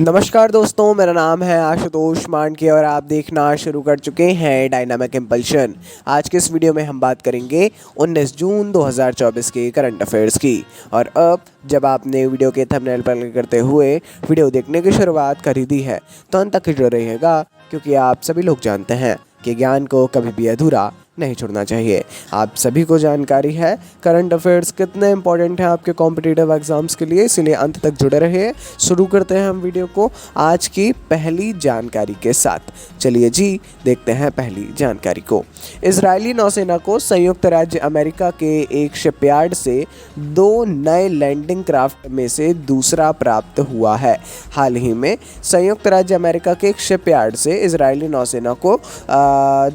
नमस्कार दोस्तों, मेरा नाम है आशुतोष मांडके और आप देखना शुरू कर चुके हैं डायनामिक इम्पल्शन। आज के इस वीडियो में हम बात करेंगे 19 जून 2024 के करंट अफेयर्स की। और अब जब आपने वीडियो के थंबनेल पर क्लिक करते हुए वीडियो देखने की शुरुआत कर ही दी है तो अंत तक जुड़े रहिएगा, क्योंकि आप सभी लोग जानते हैं कि ज्ञान को कभी भी अधूरा नहीं छोड़ना चाहिए। आप सभी को जानकारी है करंट अफेयर्स कितने इंपॉर्टेंट हैं आपके कॉम्पिटिटिव एग्जाम्स के लिए, इसलिए अंत तक जुड़े रहिए। शुरू करते हैं हम वीडियो को आज की पहली जानकारी के साथ। चलिए जी, देखते हैं पहली जानकारी को। इजरायली नौसेना को संयुक्त राज्य अमेरिका के एक शिपयार्ड से 2 नए लैंडिंग क्राफ्ट में से दूसरा प्राप्त हुआ है। हाल ही में संयुक्त राज्य अमेरिका के एक शिपयार्ड से इजरायली नौसेना को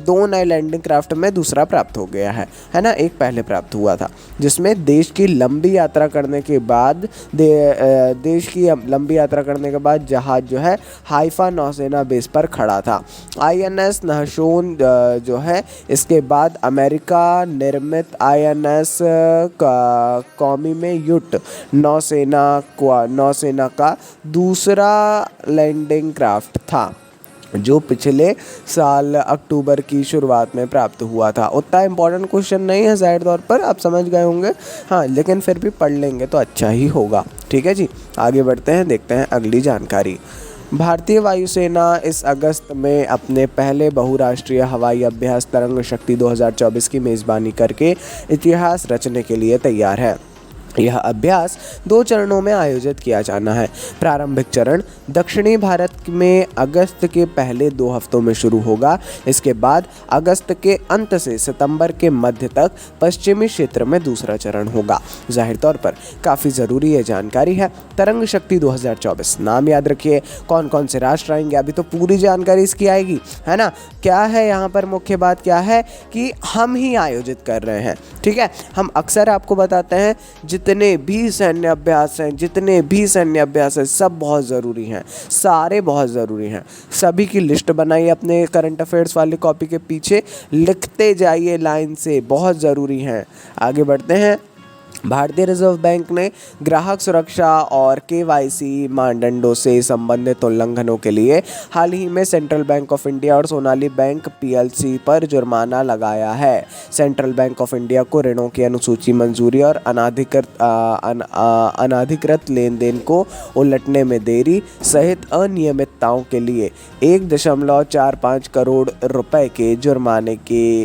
2 नए लैंडिंग क्राफ्ट में दूसरा प्राप्त हो गया है ना। एक पहले प्राप्त हुआ था जिसमें देश की लंबी यात्रा करने के बाद जहाज जो है हाइफा नौसेना बेस पर खड़ा था। INS नहशोन जो है, इसके बाद अमेरिका निर्मित INS कौमी में युट नौसेना का दूसरा लैंडिंग क्राफ्ट था, जो पिछले साल अक्टूबर की शुरुआत में प्राप्त हुआ था। उतना इम्पोर्टेंट क्वेश्चन नहीं है ज़ाहिर तौर पर, आप समझ गए होंगे, हाँ, लेकिन फिर भी पढ़ लेंगे तो अच्छा ही होगा। ठीक है जी, आगे बढ़ते हैं, देखते हैं अगली जानकारी। भारतीय वायुसेना इस अगस्त में अपने पहले बहुराष्ट्रीय हवाई अभ्यास तरंग शक्ति 2024 की मेज़बानी करके इतिहास रचने के लिए तैयार है। यह अभ्यास 2 चरणों में आयोजित किया जाना है। प्रारंभिक चरण दक्षिणी भारत में अगस्त के पहले 2 हफ्तों में शुरू होगा। इसके बाद अगस्त के अंत से सितंबर के मध्य तक पश्चिमी क्षेत्र में दूसरा चरण होगा। जाहिर तौर पर काफ़ी ज़रूरी ये जानकारी है। तरंग शक्ति 2024, नाम याद रखिए। कौन कौन से राष्ट्र आएंगे अभी तो पूरी जानकारी इसकी आएगी, है ना। क्या है यहाँ पर मुख्य बात क्या है कि हम ही आयोजित कर रहे हैं। ठीक है, हम अक्सर आपको बताते हैं जितने भी सैन्य अभ्यास हैं सब बहुत ज़रूरी हैं, सारे बहुत ज़रूरी हैं। सभी की लिस्ट बनाइए अपने करंट अफेयर्स वाली कॉपी के पीछे, लिखते जाइए लाइन से, बहुत ज़रूरी हैं। आगे बढ़ते हैं। भारतीय रिजर्व बैंक ने ग्राहक सुरक्षा और KYC मानदंडों से संबंधित उल्लंघनों के लिए हाल ही में सेंट्रल बैंक ऑफ इंडिया और सोनाली बैंक PLC पर जुर्माना लगाया है। सेंट्रल बैंक ऑफ इंडिया को ऋणों की अनुसूची मंजूरी और अनाधिकृत लेन देन को उलटने में देरी सहित अनियमितताओं के लिए 1.45 करोड़ रुपए के जुर्माने के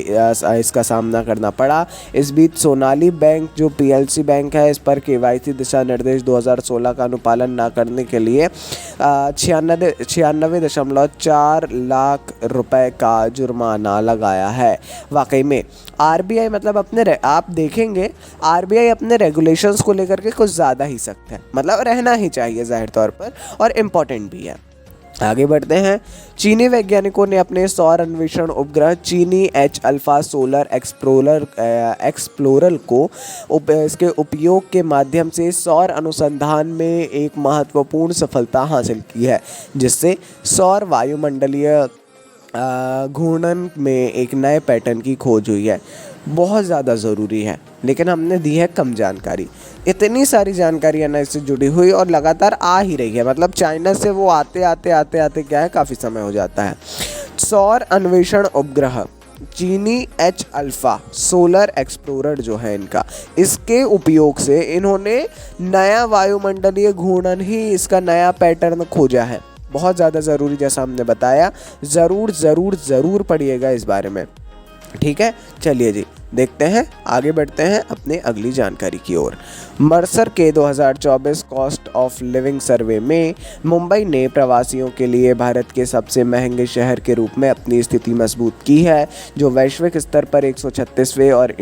इसका सामना करना पड़ा। इस बीच सोनाली बैंक जो PLC बैंक है, इस पर KYC दिशा निर्देश 2016 का अनुपालन न करने के लिए 96.4 लाख रुपए का जुर्माना लगाया है। वाकई में RBI मतलब आप देखेंगे RBI अपने रेगुलेशंस को लेकर के कुछ ज़्यादा ही सख्त है, मतलब रहना ही चाहिए ज़ाहिर तौर पर, और इम्पोर्टेंट भी है। आगे बढ़ते हैं। चीनी वैज्ञानिकों ने अपने सौर अन्वेषण उपग्रह चीनी H अल्फा सोलर एक्सप्लोरर को इसके उपयोग के माध्यम से सौर अनुसंधान में एक महत्वपूर्ण सफलता हासिल की है, जिससे सौर वायुमंडलीय घूर्णन में एक नए पैटर्न की खोज हुई है। बहुत ज़्यादा ज़रूरी है, लेकिन हमने दी है कम जानकारी। इतनी सारी जानकारी है ना इससे जुड़ी हुई और लगातार आ ही रही है, मतलब चाइना से वो आते क्या है, काफ़ी समय हो जाता है। सौर अन्वेषण उपग्रह चीनी H अल्फा सोलर एक्सप्लोरर जो है इनका, इसके उपयोग से इन्होंने नया वायुमंडलीय घूर्णन ही इसका नया पैटर्न खोजा है। बहुत ज़्यादा ज़रूरी, जैसा हमने बताया, ज़रूर पढ़िएगा इस बारे में। ठीक है, चलिए जी, देखते हैं, आगे बढ़ते हैं अपने अगली जानकारी की ओर। मर्सर के 2024 कॉस्ट ऑफ लिविंग सर्वे में मुंबई ने प्रवासियों के लिए भारत के सबसे महंगे शहर के रूप में अपनी स्थिति मजबूत की है, जो वैश्विक स्तर पर 136वें और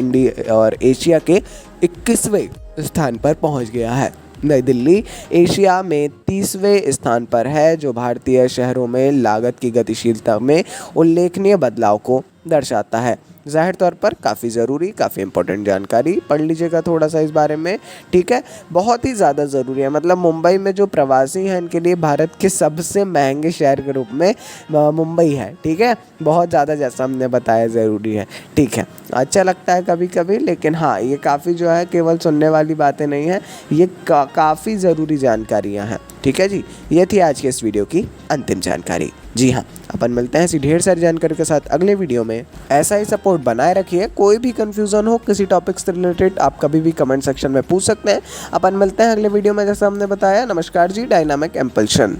एशिया के 21वें स्थान पर पहुंच गया है। नई दिल्ली एशिया में 30वें स्थान पर है, जो भारतीय शहरों में लागत की गतिशीलता में उल्लेखनीय बदलाव को दर्शाता है। ज़ाहिर तौर पर काफ़ी ज़रूरी, काफ़ी इंपॉर्टेंट जानकारी, पढ़ लीजिएगा थोड़ा सा इस बारे में। ठीक है, बहुत ही ज़्यादा ज़रूरी है, मतलब मुंबई में जो प्रवासी हैं इनके लिए भारत के सबसे महंगे शहर के रूप में मुंबई है। ठीक है, बहुत ज़्यादा, जैसा हमने बताया, ज़रूरी है। ठीक है, अच्छा लगता है कभी कभी, लेकिन हाँ, ये काफ़ी जो है केवल सुनने वाली बातें नहीं है, ये काफ़ी ज़रूरी जानकारियाँ हैं। ठीक है जी, ये थी आज के इस वीडियो की अंतिम जानकारी। जी हाँ, अपन मिलते हैं ऐसी ढेर सारी जानकारी के साथ अगले वीडियो में। ऐसा ही सपोर्ट बनाए रखिए। कोई भी कंफ्यूजन हो किसी टॉपिक से रिलेटेड आप कभी भी कमेंट सेक्शन में पूछ सकते हैं। अपन मिलते हैं अगले वीडियो में, जैसा हमने बताया। नमस्कार जी, डायनामिक इम्पल्शन।